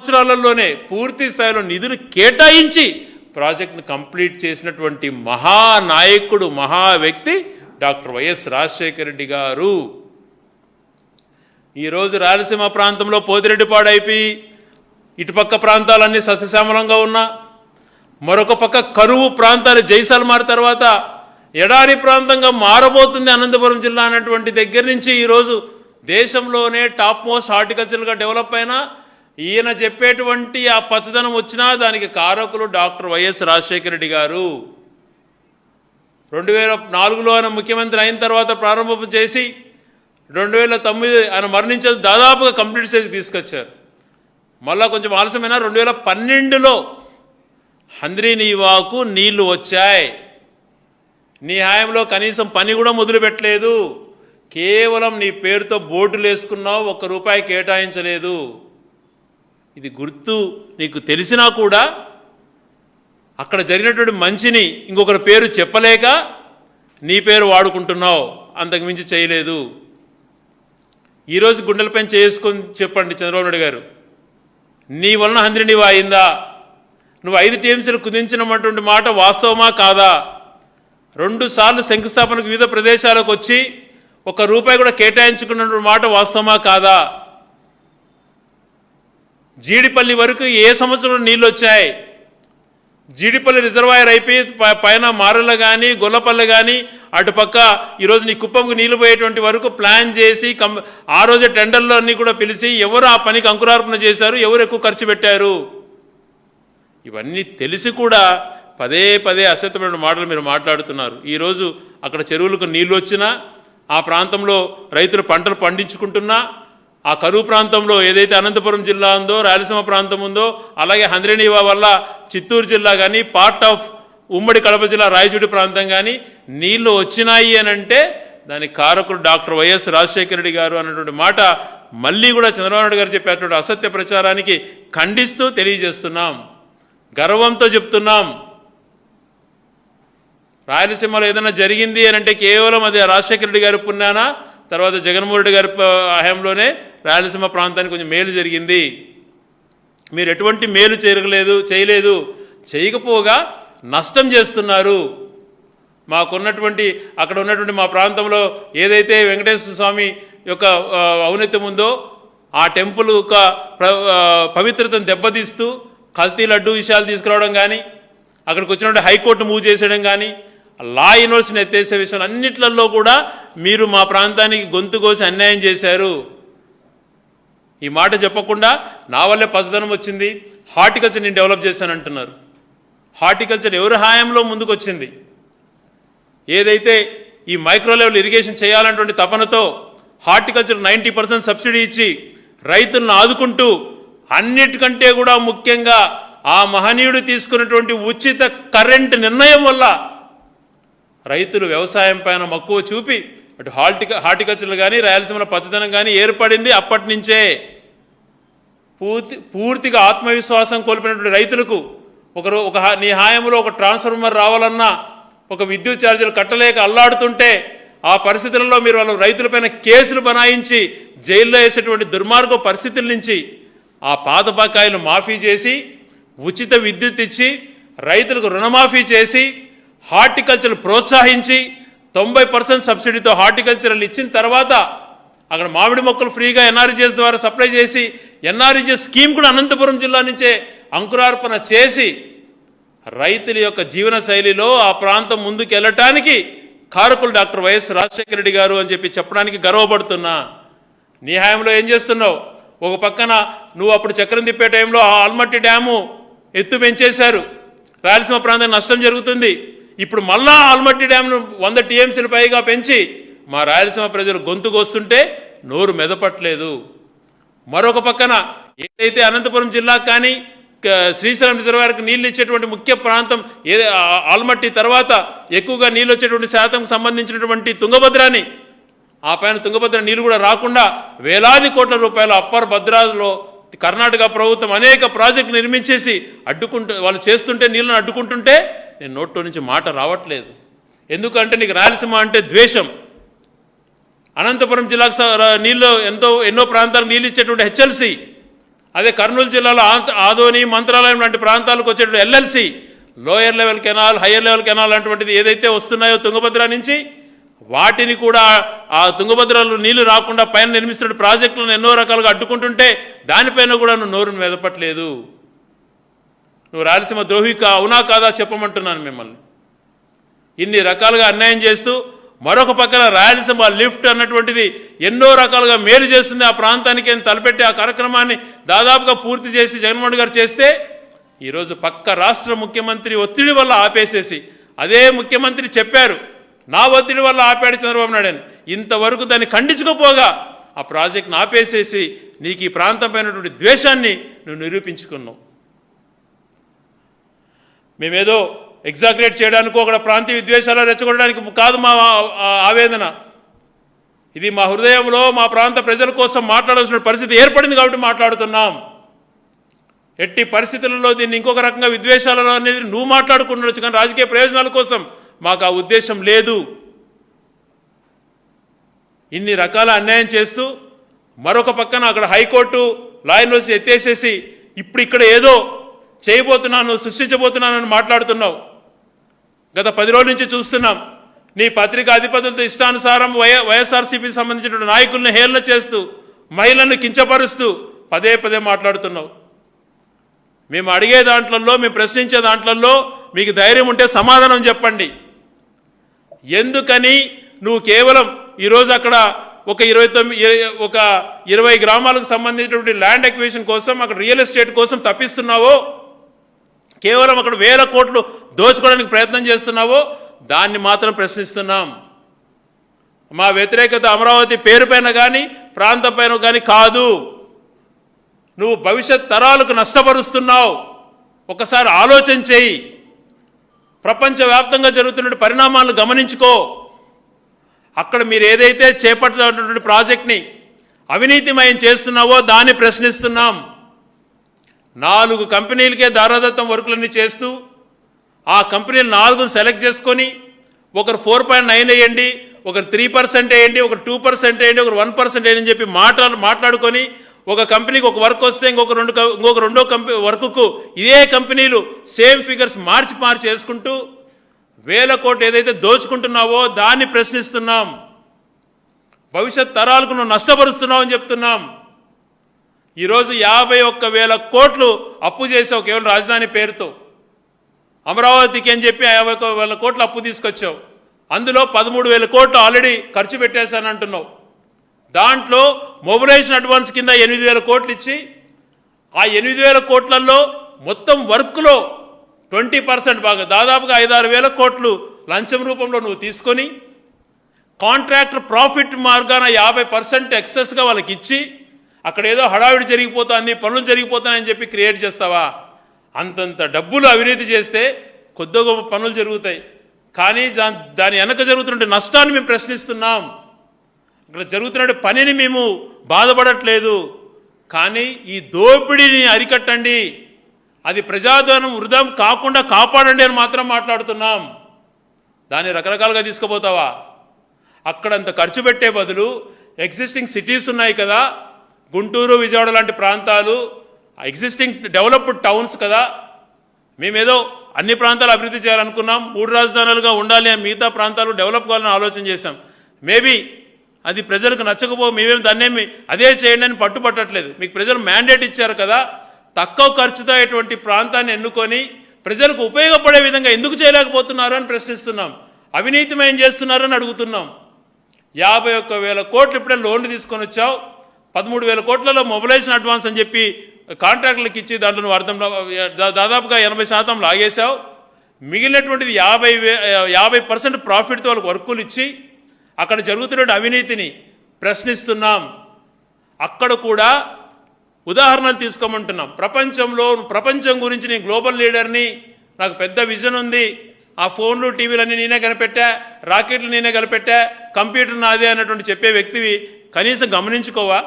సంవత్సరాలలోనే పూర్తి స్థాయిలో నిధులు కేటాయించి ప్రాజెక్టును కంప్లీట్ చేసినటువంటి మహానాయకుడు, మహా వ్యక్తి డాక్టర్ వైఎస్ రాజశేఖర రెడ్డి గారు. ఈరోజు రాయలసీమ ప్రాంతంలో పోతిరెడ్డిపాడు అయిపోయి ఇటుపక్క ప్రాంతాలన్నీ సస్యశ్యామలంగా ఉన్నా, మరొక పక్క కరువు ప్రాంతాలు జైసల్మార్ తర్వాత ఎడారి ప్రాంతంగా మారబోతుంది అనంతపురం జిల్లా అన్నటువంటి దగ్గర నుంచి ఈరోజు దేశంలోనే టాప్ మోస్ట్ హార్టికల్చర్గా డెవలప్ అయినా ఈయన చెప్పేటువంటి ఆ పచ్చదనం వచ్చినా దానికి కారకులు డాక్టర్ వైఎస్ రాజశేఖర రెడ్డి గారు. 2004లో ఆయన ముఖ్యమంత్రి అయిన తర్వాత ప్రారంభం చేసి 2009 ఆయన మరణించేది దాదాపుగా కంప్లీట్ స్టేజ్ తీసుకొచ్చారు. మళ్ళా కొంచెం ఆలస్యమైన 2012లో హంద్రీనీవాకు నీళ్లు వచ్చాయి. నీ హాయంలో కనీసం పని కూడా మొదలుపెట్టలేదు, కేవలం నీ పేరుతో బోర్డులు వేసుకున్నావు, ₹1 కేటాయించలేదు. ఇది గుర్తు నీకు తెలిసినా కూడా అక్కడ జరిగినటువంటి మంచిని ఇంకొకరి పేరు చెప్పలేక నీ పేరు వాడుకుంటున్నావు, అంతకుమించి చేయలేదు. ఈరోజు గుండెలపై చేసుకొని చెప్పండి చంద్రబాబు నాయుడు గారు, నీ వలన హంద్రీనీవా అయిందా? నువ్వు 5 టీఎంసీలు కుదించినటువంటి మాట వాస్తవమా కాదా? 2 సార్లు శంకుస్థాపనకు వివిధ ప్రదేశాలకు వచ్చి ₹1 కూడా కేటాయించుకున్నటువంటి మాట వాస్తవమా కాదా? జీడిపల్లి వరకు ఏ సంవత్సరంలో నీళ్ళు వచ్చాయి? జీడిపల్లి రిజర్వాయర్ అయిపోయి పైన మారల కానీ గొల్లపల్లి కానీ అటుపక్క ఈరోజు నీ కుప్పంకు నీళ్లు పోయేటువంటి వరకు ప్లాన్ చేసి ఆ రోజే టెండర్లో అన్నీ కూడా పిలిచి ఎవరు ఆ పనికి అంకురార్పణ చేశారు, ఎవరు ఎక్కువ ఖర్చు పెట్టారు, ఇవన్నీ తెలిసి కూడా పదే పదే అసత్యమైన మాటలు మీరు మాట్లాడుతున్నారు. ఈరోజు అక్కడ చెరువులకు నీళ్ళు వచ్చినా, ఆ ప్రాంతంలో రైతులు పంటలు పండించుకుంటున్నా, ఆ కరువు ప్రాంతంలో ఏదైతే అనంతపురం జిల్లా ఉందో, రాయలసీమ ప్రాంతం ఉందో, అలాగే హంద్రీనీవా వల్ల చిత్తూరు జిల్లా కానీ పార్ట్ ఆఫ్ ఉమ్మడి కడప జిల్లా రాయచూడి ప్రాంతం కానీ నీళ్లు వచ్చినాయి అని అంటే దానికి కారకుడు డాక్టర్ వైఎస్ రాజశేఖర రెడ్డి గారు అన్నటువంటి మాట మళ్ళీ కూడా చంద్రబాబు నాయుడు గారు చెప్పేటువంటి అసత్య ప్రచారానికి ఖండిస్తూ తెలియజేస్తున్నాం, గర్వంతో చెప్తున్నాం. రాయలసీమలో ఏదైనా జరిగింది అని అంటే కేవలం అది రాజశేఖర రెడ్డి గారి పుణ్యాన, తర్వాత జగన్మోహన్ రెడ్డి గారి హయాంలోనే రాయలసీమ ప్రాంతానికి కొంచెం మేలు జరిగింది. మీరు ఎటువంటి మేలు చేయలేదు, చేయకపోగా నష్టం చేస్తున్నారు. మాకున్నటువంటి అక్కడ ఉన్నటువంటి మా ప్రాంతంలో ఏదైతే వెంకటేశ్వర స్వామి యొక్క ఔన్నత్యం ఉందో ఆ టెంపుల్ యొక్క పవిత్రతను దెబ్బతీస్తూ కల్తీ లడ్డు విషయాలు తీసుకురావడం కానీ, అక్కడికి వచ్చినటువంటి హైకోర్టు మూవ్ చేసేయడం కానీ, లా యూనివర్సిటీని ఎత్తేసే విషయం అన్నిట్లలో కూడా మీరు మా ప్రాంతానికి గొంతు కోసి అన్యాయం చేశారు. ఈ మాట చెప్పకుండా నా వల్లే పచ్చదనం వచ్చింది, హార్టికల్చర్ నేను డెవలప్ చేశానంటున్నారు. హార్టికల్చర్ ఎవరి హాయంలో ముందుకు వచ్చింది? ఏదైతే ఈ మైక్రో లెవెల్ ఇరిగేషన్ చేయాలన్నటువంటి తపనతో హార్టికల్చర్ 90% సబ్సిడీ ఇచ్చి రైతులను ఆదుకుంటూ, అన్నిటికంటే కూడా ముఖ్యంగా ఆ మహనీయుడు తీసుకున్నటువంటి ఉచిత కరెంటు నిర్ణయం వల్ల రైతులు వ్యవసాయం పైన మక్కువ చూపి అటు హార్టికల్చర్లు కానీ రాయలసీమలో పచ్చదనం కానీ ఏర్పడింది. అప్పటి నుంచే పూర్తిగా ఆత్మవిశ్వాసం కోల్పోయినటువంటి రైతులకు నీ హాయంలో ఒక ట్రాన్స్ఫార్మర్ రావాలన్నా, ఒక విద్యుత్ ఛార్జీలు కట్టలేక అల్లాడుతుంటే ఆ పరిస్థితులలో మీరు వాళ్ళ రైతులపైన కేసులు బనాయించి జైల్లో వేసేటువంటి దుర్మార్గ పరిస్థితుల నుంచి ఆ పాత బకాయిలు మాఫీ చేసి, ఉచిత విద్యుత్ ఇచ్చి, రైతులకు రుణమాఫీ చేసి, హార్టికల్చర్ ప్రోత్సహించి 90% సబ్సిడీతో హార్టికల్చర్లు ఇచ్చిన తర్వాత అక్కడ మామిడి మొక్కలు ఫ్రీగా ఎన్ఆర్జీఎస్ ద్వారా సప్లై చేసి, ఎన్ఆర్జీఎస్ స్కీమ్ కూడా అనంతపురం జిల్లా నుంచే అంకురార్పణ చేసి రైతుల యొక్క జీవన శైలిలో ఆ ప్రాంతం ముందుకు వెళ్ళటానికి కారకులు డాక్టర్ వైఎస్ రాజశేఖర రెడ్డి గారు అని చెప్పడానికి గర్వపడుతున్నా. నీ హాయంలో ఏం చేస్తున్నావు? ఒక పక్కన నువ్వు అప్పుడు చక్రం తిప్పే టైంలో ఆల్మట్టి డ్యాము ఎత్తు పెంచేశారు, రాయలసీమ ప్రాంతానికి నష్టం జరుగుతుంది. ఇప్పుడు మళ్ళా ఆల్మట్టి డ్యామ్ను 100 టీఎంసీలు పైగా పెంచి మా రాయలసీమ ప్రజలు గొంతుకొస్తుంటే నోరు మెదపట్లేదు. మరొక పక్కన ఏదైతే అనంతపురం జిల్లాకు కానీ శ్రీశైలం రిజర్వాయర్కి నీళ్ళు ఇచ్చేటువంటి ముఖ్య ప్రాంతం ఆల్మట్టి తర్వాత ఎక్కువగా నీళ్ళు వచ్చేటువంటి శాతంకు సంబంధించినటువంటి తుంగభద్రాని, ఆ పైన తుంగభద్ర నీళ్ళు కూడా రాకుండా వేలాది కోట్ల రూపాయల అప్పర్ భద్రాలో కర్ణాటక ప్రభుత్వం అనేక ప్రాజెక్టులు నిర్మించేసి వాళ్ళు చేస్తుంటే నీళ్ళను అడ్డుకుంటుంటే నేను నోట్లో నుంచి మాట రావట్లేదు. ఎందుకంటే నీకు రాయలసీమ అంటే ద్వేషం. అనంతపురం జిల్లాకు ఎన్నో ప్రాంతాలకు నీళ్ళు ఇచ్చేటువంటి హెచ్ఎల్సి అదే కర్నూలు జిల్లాలో ఆదోని మంత్రాలయం లాంటి ప్రాంతాలకు వచ్చేటువంటి LLC lower level canal, higher level canal లాంటిది ఏదైతే వస్తున్నాయో తుంగభద్ర నుంచి, వాటిని కూడా ఆ తుంగభద్రలో నీళ్లు రాకుండా పైన నిర్మిస్తున్న ప్రాజెక్టులను ఎన్నో రకాలుగా అడ్డుకుంటుంటే దానిపైన కూడా నువ్వు నోరును మెదపట్లేదు. నువ్వు రాయలసీమ ద్రోహి అవునా కాదా చెప్పమంటున్నాను మిమ్మల్ని. ఇన్ని రకాలుగా అన్యాయం చేస్తూ మరొక పక్కన రాయలసీమ లిఫ్ట్ అన్నటువంటిది ఎన్నో రకాలుగా మేలు చేస్తుంది ఆ ప్రాంతానికి అని తలపెట్టి ఆ కార్యక్రమాన్ని దాదాపుగా పూర్తి చేసి జగన్మోహన్ గారు చేస్తే ఈరోజు పక్క రాష్ట్ర ముఖ్యమంత్రి ఒత్తిడి వల్ల ఆపేసేసి, అదే ముఖ్యమంత్రి చెప్పారు నా ఒత్తిడి వల్ల ఆపాడు చంద్రబాబు నాయుడు అని, ఇంతవరకు దాన్ని ఖండించకపోగా ఆ ప్రాజెక్ట్ని ఆపేసేసి నీకు ఈ ప్రాంతం పైనటువంటి ద్వేషాన్ని నువ్వు నిరూపించుకున్నావు. మేమేదో ఎగ్జాగ్రేట్ చేయడానికో అక్కడ ప్రాంతీయ విద్వేషాలు రెచ్చగొట్టడానికి కాదు మా ఆవేదన. ఇది మా హృదయంలో మా ప్రాంత ప్రజల కోసం మాట్లాడాల్సిన పరిస్థితి ఏర్పడింది కాబట్టి మాట్లాడుతున్నాం. ఎట్టి పరిస్థితులలో దీన్ని ఇంకొక రకంగా విద్వేషాలు అనేది నువ్వు మాట్లాడుకుంటుండొచ్చు, కానీ రాజకీయ ప్రయోజనాల కోసం మాకు ఆ ఉద్దేశం లేదు. ఇన్ని రకాల అన్యాయం చేస్తూ మరొక పక్కన అక్కడ హైకోర్టు లా యూనివర్సిటీ ఎత్తేసేసి ఇప్పుడు ఇక్కడ ఏదో చేయబోతున్నాను, సృష్టించబోతున్నానని మాట్లాడుతున్నావు. గత 10 రోజుల నుంచి చూస్తున్నాం నీ పత్రిక అధిపతులతో ఇష్టానుసారం వైఎస్ఆర్సీపీకి సంబంధించిన నాయకులను హేళన చేస్తూ మహిళలను కించపరుస్తూ పదే పదే మాట్లాడుతున్నావు. మేము అడిగే దాంట్లలో, మేము ప్రశ్నించే దాంట్లలో మీకు ధైర్యం ఉంటే సమాధానం చెప్పండి. ఎందుకని నువ్వు కేవలం ఈరోజు అక్కడ ఒక 20 గ్రామాలకు సంబంధించినటువంటి ల్యాండ్ ఎక్విజిషన్ కోసం, అక్కడ రియల్ ఎస్టేట్ కోసం తప్పిస్తున్నావో, కేవలం అక్కడ 1000 కోట్లు దోచుకోవడానికి ప్రయత్నం చేస్తున్నావో దాన్ని మాత్రం ప్రశ్నిస్తున్నాం. మా వ్యతిరేకత అమరావతి పేరుపైన కానీ ప్రాంతం పైన కానీ కాదు. నువ్వు భవిష్యత్ తరాలకు నష్టపరుస్తున్నావు. ఒకసారి ఆలోచన చేయి. ప్రపంచవ్యాప్తంగా జరుగుతున్న పరిణామాలను గమనించుకో. అక్కడ మీరు ఏదైతే చేపట్టినటువంటి ప్రాజెక్ట్ని అవినీతిమయం చేస్తున్నావో దాన్ని ప్రశ్నిస్తున్నాం. 4 కంపెనీలకే దారాదత్తం వర్కులన్నీ చేస్తూ ఆ కంపెనీలు 4 సెలెక్ట్ చేసుకొని ఒకరు 4.9 వేయండి, ఒకరు 3% వేయండి, ఒకరు 2% వేయండి, ఒకరు 1% వేయండి అని చెప్పి మాట్లాడుకొని ఒక కంపెనీకి ఒక వర్క్ వస్తే ఇంకొక రెండో వర్క్కు ఇదే కంపెనీలు సేమ్ ఫిగర్స్ మార్చి చేసుకుంటూ 1000 కోట్లు ఏదైతే దోచుకుంటున్నావో దాన్ని ప్రశ్నిస్తున్నాం. భవిష్యత్ తరాలకు నువ్వు నష్టపరుస్తున్నావు అని చెప్తున్నాం. ఈరోజు 51,000 కోట్లు అప్పు చేసావు కేవలం రాజధాని పేరుతో. అమరావతికి అని చెప్పి 51,000 కోట్లు అప్పు తీసుకొచ్చావు. అందులో 13,000 కోట్లు ఆల్రెడీ ఖర్చు పెట్టేశానంటున్నావు. దాంట్లో మొబిలైజేషన్ అడ్వాన్స్ కింద 8,000 కోట్లు ఇచ్చి ఆ 8,000 కోట్లలో మొత్తం వర్క్లో 20% బాగా దాదాపుగా 5-6 కోట్లు లంచం రూపంలో నువ్వు తీసుకొని కాంట్రాక్టర్ ప్రాఫిట్ మార్గాన 50% ఎక్సెస్గా వాళ్ళకి ఇచ్చి అక్కడ ఏదో హడావిడి జరిగిపోతుంది, పనులు జరిగిపోతాయని చెప్పి క్రియేట్ చేస్తావా? అంతంత డబ్బులు అవినీతి చేస్తే కొద్ది గొప్ప పనులు జరుగుతాయి. కానీ దాని వెనక జరుగుతున్న నష్టాన్ని మేము ప్రశ్నిస్తున్నాం. ఇక్కడ జరుగుతున్న పనిని మేము బాధపడట్లేదు. కానీ ఈ దోపిడీని అరికట్టండి, అది ప్రజాధనం వృధా కాకుండా కాపాడండి అని మాత్రం మాట్లాడుతున్నాం. దాన్ని రకరకాలుగా తీసుకుపోతావా? అక్కడంత ఖర్చు పెట్టే బదులు ఎగ్జిస్టింగ్ సిటీస్ ఉన్నాయి కదా, గుంటూరు, విజయవాడ లాంటి ప్రాంతాలు ఎగ్జిస్టింగ్ డెవలప్డ్ టౌన్స్ కదా. మేమేదో అన్ని ప్రాంతాలు అభివృద్ధి చేయాలనుకున్నాం, 3 రాజధానులుగా ఉండాలి అని మిగతా ప్రాంతాలు డెవలప్ కావాలని ఆలోచన చేశాం. మేబీ అది ప్రజలకు మేమేమి దాన్నేమి అదే చేయండి అని పట్టుపట్టట్లేదు. మీకు ప్రజలు మ్యాండేట్ ఇచ్చారు కదా, తక్కువ ఖర్చుతో అయ్యేటువంటి ప్రాంతాన్ని ఎన్నుకొని ప్రజలకు ఉపయోగపడే విధంగా ఎందుకు చేయలేకపోతున్నారు అని ప్రశ్నిస్తున్నాం. అవినీతిమయం చేస్తున్నారని అడుగుతున్నాం. 51,000 కోట్లు ఇప్పుడే లోన్లు తీసుకొని వచ్చావు. 13,000 కోట్లలో మొబిలైజేషన్ అడ్వాన్స్ అని చెప్పి కాంట్రాక్టులకు ఇచ్చి దాంట్లో నువ్వు దాదాపుగా 80% లాగేశావు. మిగిలినటువంటిది 50% ప్రాఫిట్తో వాళ్ళకి వర్కులు ఇచ్చి అక్కడ జరుగుతున్న అవినీతిని ప్రశ్నిస్తున్నాం. అక్కడ కూడా ఉదాహరణలు తీసుకోమంటున్నాం. ప్రపంచం గురించి నేను గ్లోబల్ లీడర్ని, నాకు పెద్ద విజన్ ఉంది, ఆ ఫోన్లు టీవీలన్నీ నేనే కనిపెట్టా, రాకెట్లు నేనే కనిపెట్టా, కంప్యూటర్ నాదే అన్నటువంటి చెప్పే వ్యక్తివి కనీసం గమనించుకోవా?